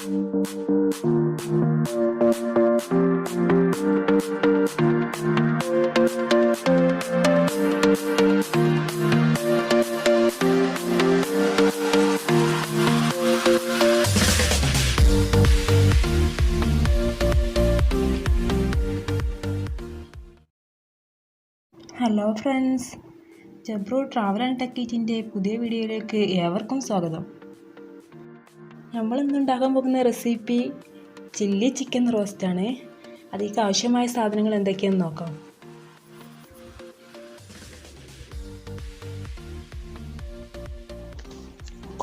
Hello friends, ജബ്രു travel and ടെക്കീറ്റിൻ്റെ പുതിയ വീഡിയോയിലേക്ക് ഏവർക്കും സ്വാഗതം. നമ്മളിന്ന് ഉണ്ടാക്കാൻ പോകുന്ന റെസിപ്പി ചില്ലി ചിക്കൻ റോസ്റ്റാണ്. അതിലേക്ക് ആവശ്യമായ സാധനങ്ങൾ എന്തൊക്കെയാണെന്ന് നോക്കാം.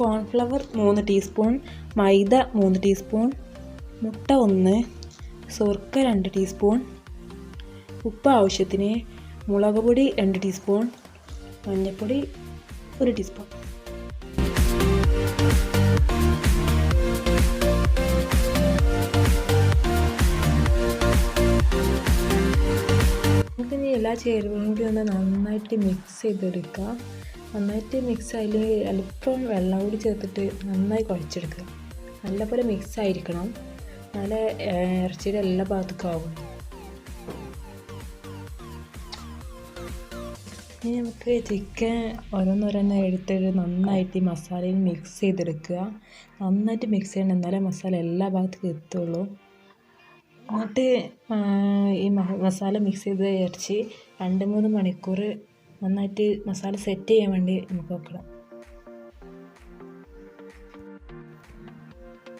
കോൺഫ്ലവർ 3 ടീസ്പൂൺ, മൈദ 3 ടീസ്പൂൺ, മുട്ട 1, സുർക്ക 2 ടീസ്പൂൺ, ഉപ്പ് ആവശ്യത്തിന്, മുളക് പൊടി 2 ടീസ്പൂൺ, മഞ്ഞൾപ്പൊടി 1 ടീസ്പൂൺ. നമുക്കിനി എല്ലാ ചേരുവകളും കൂടി ഒന്ന് നന്നായിട്ട് മിക്സ് ചെയ്തെടുക്കുക. നന്നായിട്ട് മിക്സ് അതിൽ അല്പം വെള്ളം കൂടി ചേർത്തിട്ട് നന്നായി കുഴച്ചെടുക്കുക. നല്ലപോലെ മിക്സ് ആയിരിക്കണം, നല്ല ഇറച്ചിയുടെ എല്ലാ ഭാഗത്തേക്കും ആവും. ഇനി നമുക്ക് ചിക്കൻ ഓരോന്നോരോന്ന് എടുത്തിട്ട് നന്നായിട്ട് ഈ മസാലയിൽ മിക്സ് ചെയ്തെടുക്കുക. നന്നായിട്ട് മിക്സ് ചെയ്യണം, എന്നാലേ മസാല എല്ലാ ഭാഗത്തേക്കും എത്തുള്ളൂ. എന്നിട്ട് ഈ മസാല മിക്സ് ചെയ്ത് ഇറച്ചി 2-3 മണിക്കൂർ നന്നായിട്ട് മസാല സെറ്റ് ചെയ്യാൻ വേണ്ടി നമുക്ക് വെക്കണം.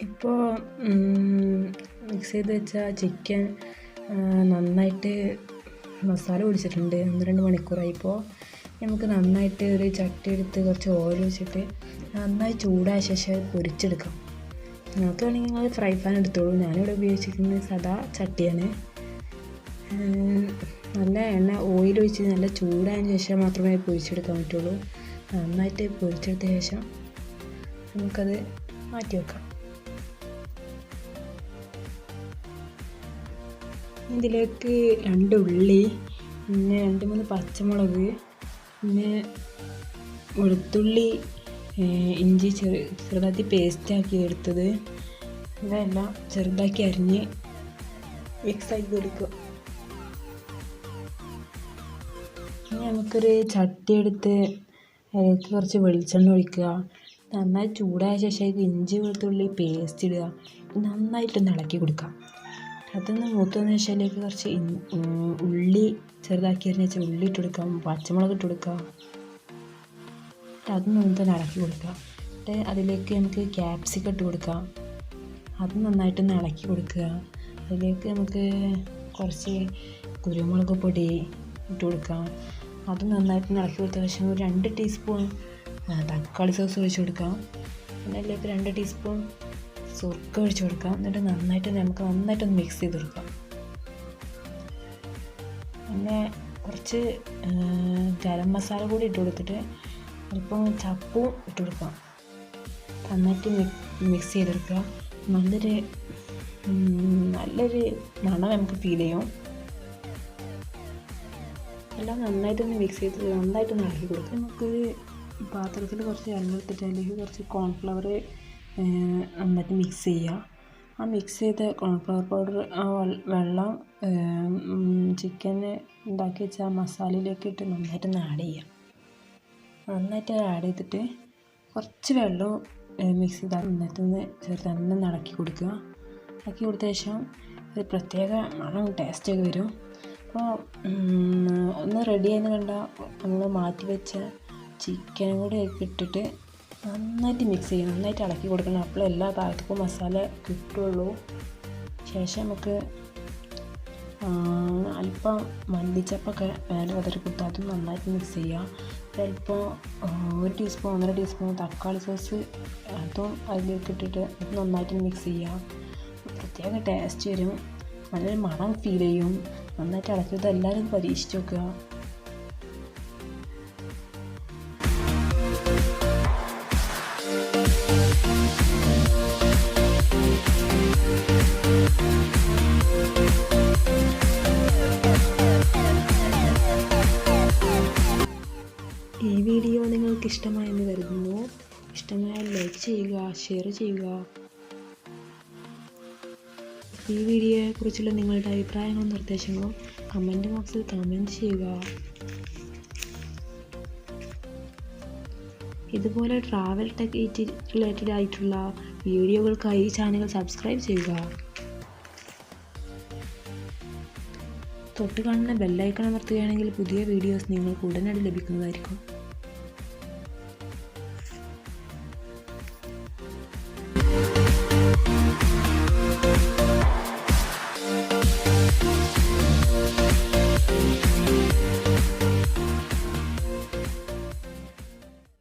ഇപ്പോൾ മിക്സ് ചെയ്ത് വെച്ച ചിക്കൻ നന്നായിട്ട് മസാല പിടിച്ചിട്ടുണ്ട്. 1-2 മണിക്കൂറായിപ്പോൾ നമുക്ക് നന്നായിട്ട് ഒരു ചട്ടി എടുത്ത് കുറച്ച് ഓയിൽ വെച്ചിട്ട് നന്നായി ചൂടായ ശേഷം പൊരിച്ചെടുക്കാം. നിങ്ങൾക്ക് വേണമെങ്കിൽ നിങ്ങൾ ഫ്രൈ പാൻ എടുത്തോളൂ. ഞാനിവിടെ ഉപയോഗിച്ചിരിക്കുന്നത് സാധാ ചട്ടിയാണ്. നല്ല എണ്ണ ഓയിൽ ഒഴിച്ച് നല്ല ചൂടായതിന് ശേഷം മാത്രമേ പൊരിച്ചെടുക്കാൻ പറ്റുള്ളൂ. നന്നായിട്ട് പൊരിച്ചെടുത്ത ശേഷം നമുക്കത് മാറ്റി വെക്കാം. ഇതിലേക്ക് 2 ഉള്ളി, പിന്നെ 2-3 പച്ചമുളക്, പിന്നെ വെളുത്തുള്ളി, ഇഞ്ചി ചെറുതാക്കി പേസ്റ്റാക്കി എടുത്തത്, ഇതെല്ലാം ചെറുതാക്കി അരിഞ്ഞ് മിക്സാക്കി കൊടുക്കുക. ഇനി നമുക്കൊരു ചട്ടി എടുത്ത് അതിലേക്ക് കുറച്ച് വെളിച്ചെണ്ണ ഒഴിക്കുക. നന്നായി ചൂടായ ശേഷം ഇഞ്ചി വെളുത്തുള്ളി പേസ്റ്റ് ഇടുക. നന്നായിട്ടൊന്ന് ഇളക്കി കൊടുക്കുക. അതൊന്ന് മൂത്ത് വന്ന ശേഷം അതിലേക്ക് കുറച്ച് ഉള്ളി ചെറുതാക്കി അരിഞ്ഞ് വെച്ചാൽ ഉള്ളി ഇട്ട് കൊടുക്കാം, പച്ചമുളക് ഇട്ട് കൊടുക്കുക. അത് നന്നായിട്ട് ഇളക്കി കൊടുക്കുക. എന്നിട്ട് അതിലേക്ക് നമുക്ക് ക്യാപ്സിക്കം ഇട്ട് കൊടുക്കാം. അത് നന്നായിട്ടൊന്ന് ഇളക്കി കൊടുക്കുക. അതിലേക്ക് നമുക്ക് കുറച്ച് കുരുമുളക് പൊടി ഇട്ട് കൊടുക്കാം. അത് നന്നായിട്ട് ഇളക്കി കൊടുത്ത ശേഷം ഒരു 2 ടീസ്പൂൺ തക്കാളി സോസ് ഒഴിച്ച് കൊടുക്കാം. പിന്നെ അതിലേക്ക് 2 ടീസ്പൂൺ സുർക്ക ഒഴിച്ച് കൊടുക്കാം. എന്നിട്ട് നന്നായിട്ടൊന്ന് മിക്സ് ചെയ്ത് കൊടുക്കാം. പിന്നെ കുറച്ച് ഗരം മസാല കൂടി ഇട്ട് കൊടുത്തിട്ട് അല്പം ചപ്പും ഇട്ട് കൊടുക്കാം. നന്നായിട്ട് മിക്സ് ചെയ്തെടുക്കുക. നല്ലൊരു മണം നമുക്ക് ഫീൽ ചെയ്യും. എല്ലാം നന്നായിട്ടൊന്ന് മിക്സ് ചെയ്ത് നന്നായിട്ടൊന്ന് ഇളക്കി കൊടുക്കുക. നമുക്ക് പാത്രത്തിൽ കുറച്ച് എണ്ണ എടുത്തിട്ട് അതിലേക്ക് കുറച്ച് കോൺഫ്ലവർ നന്നായിട്ട് മിക്സ് ചെയ്യുക. ആ മിക്സ് ചെയ്ത കോൺഫ്ലവർ പൗഡർ ആ വെള്ളം ചിക്കന് ഉണ്ടാക്കി വെച്ച ആ മസാലയിലേക്ക് ഇട്ട് നന്നായിട്ടൊന്ന് ആഡ് ചെയ്യുക. നന്നായിട്ട് ആഡ് ചെയ്തിട്ട് കുറച്ച് വെള്ളം മിക്സ് ചെയ്താൽ നന്നായിട്ടൊന്ന് ചേർത്ത് നന്നായി ഇളക്കി കൊടുക്കുക. ഇളക്കി കൊടുത്ത ശേഷം ഒരു പ്രത്യേക മണം ടേസ്റ്റൊക്കെ വരും. അപ്പോൾ ഒന്ന് റെഡിയായെന്ന് കണ്ടാൽ നമ്മൾ മാറ്റി വെച്ച ചിക്കനും കൂടി ഇട്ടിട്ട് നന്നായിട്ട് മിക്സ് ചെയ്യും, നന്നായിട്ട് ഇളക്കി കൊടുക്കണം. അപ്പോൾ എല്ലാ ഭാഗത്തേക്കും മസാല കിട്ടുള്ളൂ. ശേഷം നമുക്ക് അല്പം മല്ലിച്ചപ്പൊക്കെ മേലെ വതറി കൊടുത്താൽ അതും നന്നായിട്ട് മിക്സ് ചെയ്യുക. അല്പം 1 ടീസ്പൂൺ 1.5 ടീസ്പൂൺ തക്കാളി സോസ് അതും അതിലേക്ക് ഇട്ടിട്ട് അത് നന്നായിട്ട് മിക്സ് ചെയ്യുക. പ്രത്യേക ടേസ്റ്റ് വരും, നല്ലൊരു മണം ഫീൽ ചെയ്യും. നന്നായിട്ട് ഇളക്കിയത് എല്ലാവരും പരീക്ഷിച്ച് നോക്കുക. ഈ വീഡിയോ നിങ്ങൾക്ക് ഇഷ്ടമായെന്ന് കരുതുന്നു. ഇഷ്ടമായാൽ ലൈക്ക് ചെയ്യുക, ഷെയർ ചെയ്യുക. ഈ വീഡിയോയെക്കുറിച്ചുള്ള നിങ്ങളുടെ അഭിപ്രായങ്ങളും നിർദ്ദേശങ്ങളും കമൻറ്റ് ബോക്സിൽ കമൻറ്റ് ചെയ്യുക. ഇതുപോലെ ട്രാവൽ ടെക് റിലേറ്റഡ് ആയിട്ടുള്ള വീഡിയോകൾക്കായി ഈ ചാനൽ സബ്സ്ക്രൈബ് ചെയ്യുക. തൊട്ട് കാണുന്ന ബെല്ലൈക്കൺ അമർത്തുകയാണെങ്കിൽ പുതിയ വീഡിയോസ് നിങ്ങൾക്ക് ഉടനടി ലഭിക്കുന്നതായിരിക്കും.